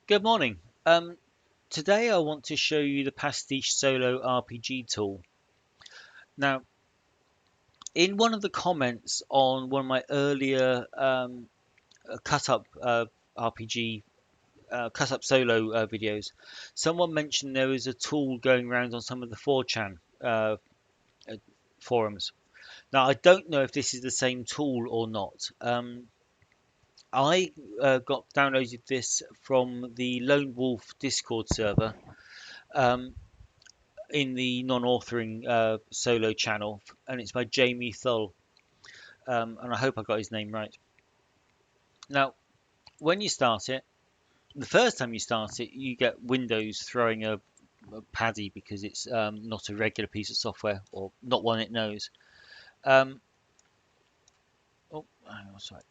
Good morning. Today I want to show you the Pastiche Solo RPG tool. Now, in one of the comments on one of my earlier cut-up RPG, cut-up solo videos, someone mentioned there was a tool going around on some of the 4chan uh, forums. Now, I don't know if this is the same tool or not. I got downloaded this from the Lone Wolf Discord server. Um, in the non-authoring solo channel, and it's by Jamie Thull, and I hope I got his name right. Now, when you start it, the first time you start it, you get Windows throwing a paddy because it's not a regular piece of software or not one it knows. Um, oh, hang on, sorry.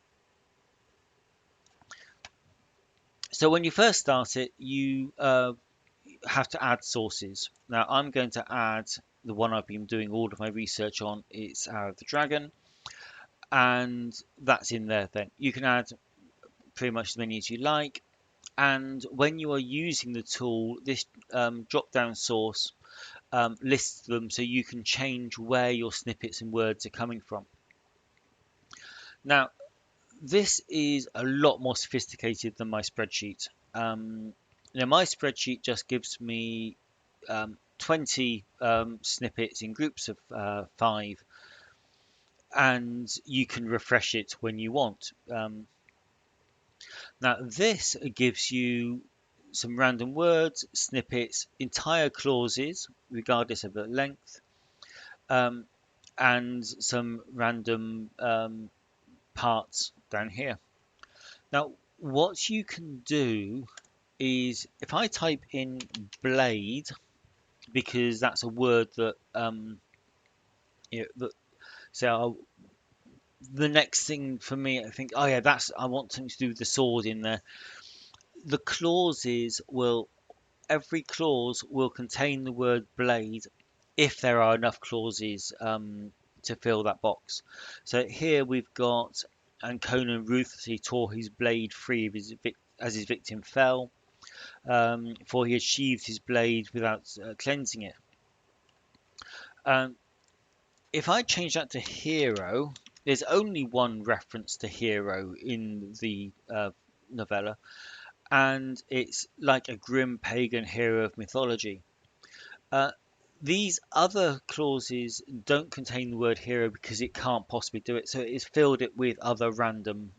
So when you first start it, you have to add sources. Now I'm going to add the one I've been doing all of my research on. It's Hour of the Dragon, and that's in there. Then you can add pretty much as many as you like. And when you are using the tool, this drop down source lists them so you can change where your snippets and words are coming from. Now, this is a lot more sophisticated than my spreadsheet. Now, my spreadsheet just gives me 20 snippets in groups of 5, and you can refresh it when you want. Now, this gives you some random words, snippets, entire clauses, regardless of the length, um, and some random parts down here. Now, what you can do is if I type in blade, because that's a word that, so the next thing for me, I think, oh yeah, I want something to do with the sword in there. The clauses will every clause will contain the word blade if there are enough clauses to fill that box. So here we've got, and Conan ruthlessly tore his blade free of as his victim fell, for he had sheathed his blade without cleansing it. If I change that to hero, there's only one reference to hero in the novella, and it's like a grim pagan hero of mythology. Uh, these other clauses don't contain the word hero because it can't possibly do it, so it's filled it with other random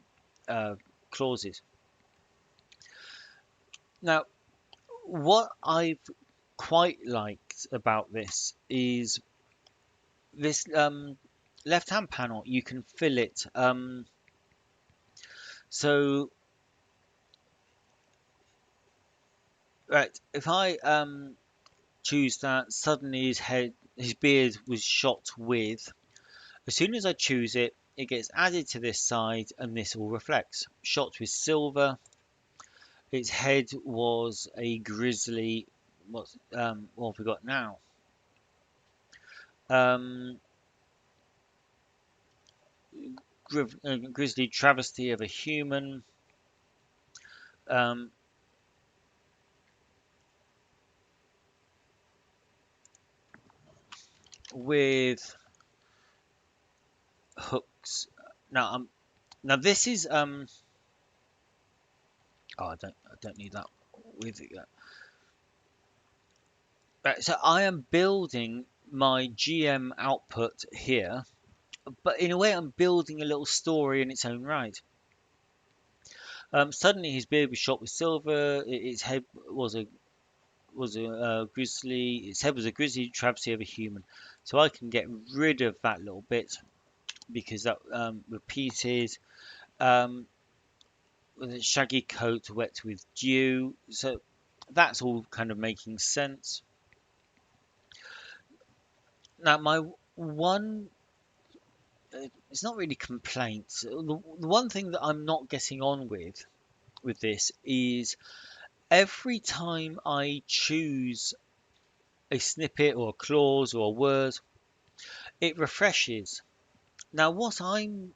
uh, clauses. Now, what I've quite liked about this is this left-hand panel. You can fill it. So, right, if I choose that, suddenly his beard was shot with. As soon as I choose it, it gets added to this side and this all reflects. Shot with silver. Its head was a grizzly. What have we got now? Um, Grizzly travesty of a human. Um, with hooks. Now this is Oh, I don't need that with it yet. Right, so I am building my GM output here, but in a way I'm building a little story in its own right. Suddenly his beard was shot with silver. Its head was a grizzly. Its head was a grizzly travesty of a human. So I can get rid of that little bit because that repeated. Um, with a shaggy coat wet with dew. So that's all kind of making sense. Now my one it's not really complaints. The one thing that I'm not getting on with this is every time I choose a snippet or a clause or a word, it refreshes. Now, what I'm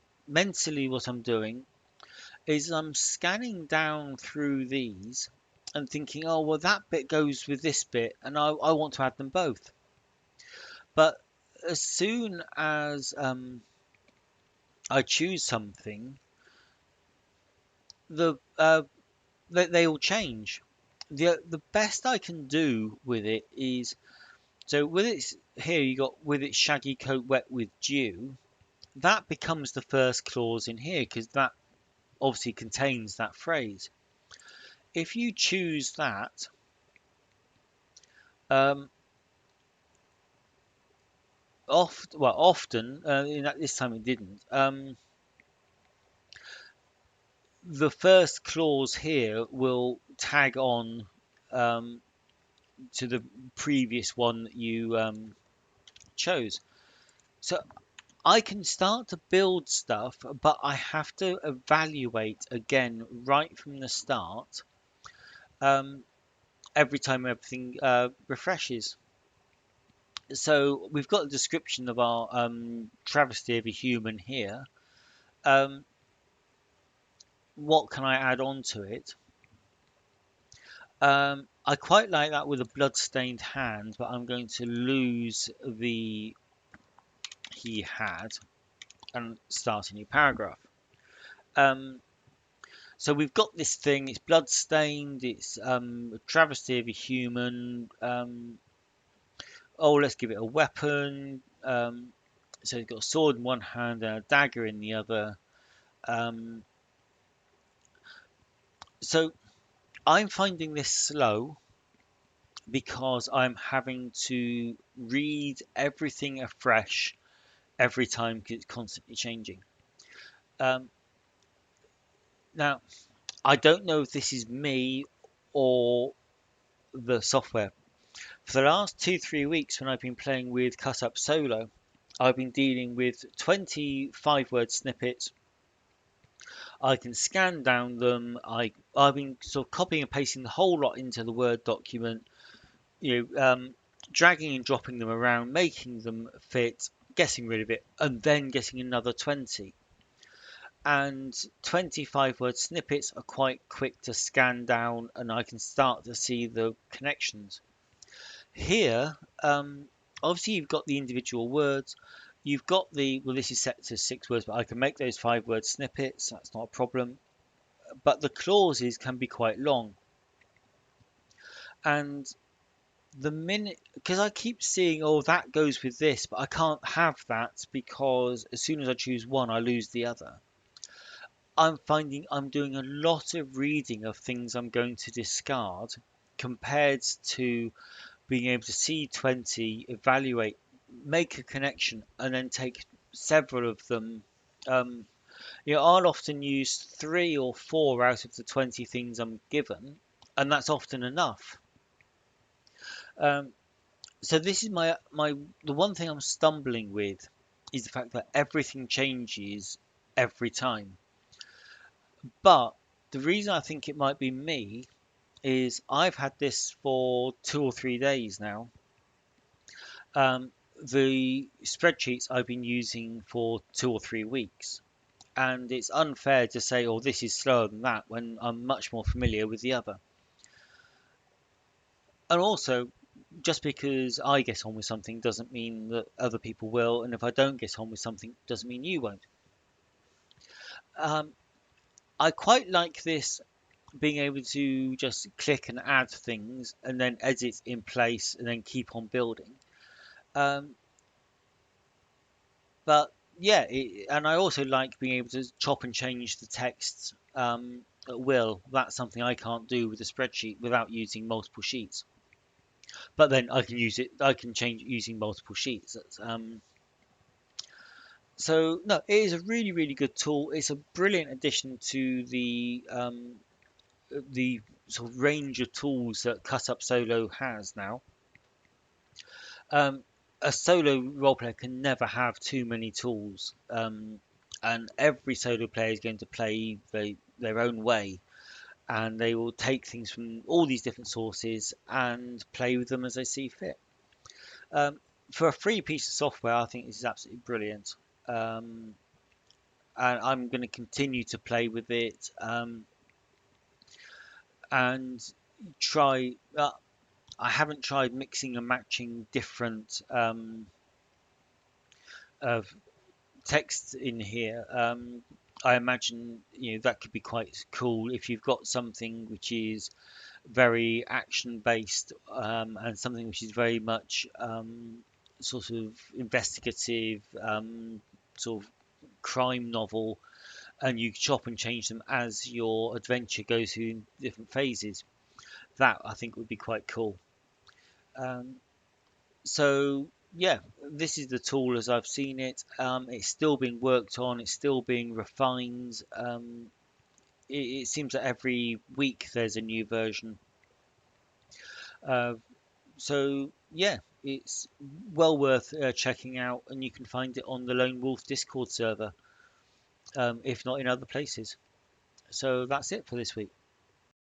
doing is I'm scanning down through these, and thinking, oh, well, that bit goes with this bit, and I want to add them both. But as soon as I choose something, the they all change. The best I can do with it is, so with its here you got with its shaggy coat wet with dew, that becomes the first clause in here because that obviously contains that phrase. If you choose that, um, often, this time it didn't. The first clause here will tag on um, to the previous one that you chose. So I can start to build stuff, but I have to evaluate again right from the start um, every time everything refreshes. So we've got a description of our travesty of a human here. Um, what can I add on to it? I quite like that with a blood-stained hand, but I'm going to lose the he had and start a new paragraph. Um, so we've got this thing, it's blood-stained, it's a travesty of a human. Oh, let's give it a weapon. So it's got a sword in one hand and a dagger in the other. Um, so I'm finding this slow because I'm having to read everything afresh every time because it's constantly changing. Um, Now, I don't know if this is me or the software. For the last 2, 3 weeks, when I've been playing with Cut Up Solo, I've been dealing with 25-word snippets. I can scan down them. I've been sort of copying and pasting the whole lot into the Word document. Dragging and dropping them around, making them fit, getting rid of it, and then getting another 20. And 25-word snippets are quite quick to scan down, and I can start to see the connections. Here, obviously you've got the individual words. You've got well, this is set to 6 words, but I can make those 5-word snippets. That's not a problem. But the clauses can be quite long. And the minute, because I keep seeing, oh, that goes with this, but I can't have that because as soon as I choose one, I lose the other. I'm finding I'm doing a lot of reading of things I'm going to discard compared to being able to see 20, evaluate, make a connection, and then take several of them. Um, I'll often use 3 or 4 out of the 20 things I'm given, and that's often enough. Um, so this is the one thing I'm stumbling with is the fact that everything changes every time. But the reason I think it might be me is I've had this for 2 or 3 days now. The spreadsheets I've been using for 2 or 3 weeks, and it's unfair to say, "Oh, this is slower than that," when I'm much more familiar with the other. And also, just because I get on with something doesn't mean that other people will, and if I don't get on with something, doesn't mean you won't. Um, I quite like this being able to just click and add things and then edit in place and then keep on building. Um, but yeah, and I also like being able to chop and change the text at will. That's something I can't do with a spreadsheet without using multiple sheets. But then I can use it. I can change using multiple sheets. So no, it is a really really good tool. It's a brilliant addition to the sort of range of tools that Cut Up Solo has now. A solo role player can never have too many tools, and every solo player is going to play their own way, and they will take things from all these different sources and play with them as they see fit. Um, for a free piece of software, I think this is absolutely brilliant, and I'm going to continue to play with it. And try. I haven't tried mixing and matching different uh, text in here. I imagine that could be quite cool if you've got something which is very action based, and something which is very much sort of investigative, sort of crime novel, and you chop and change them as your adventure goes through different phases. That I think would be quite cool. Um, so yeah, this is the tool as I've seen it. It's still being worked on. It's still being refined. It seems that every week there's a new version. Uh, so yeah, it's well worth checking out, and you can find it on the Lone Wolf Discord server, if not in other places. So that's it for this week.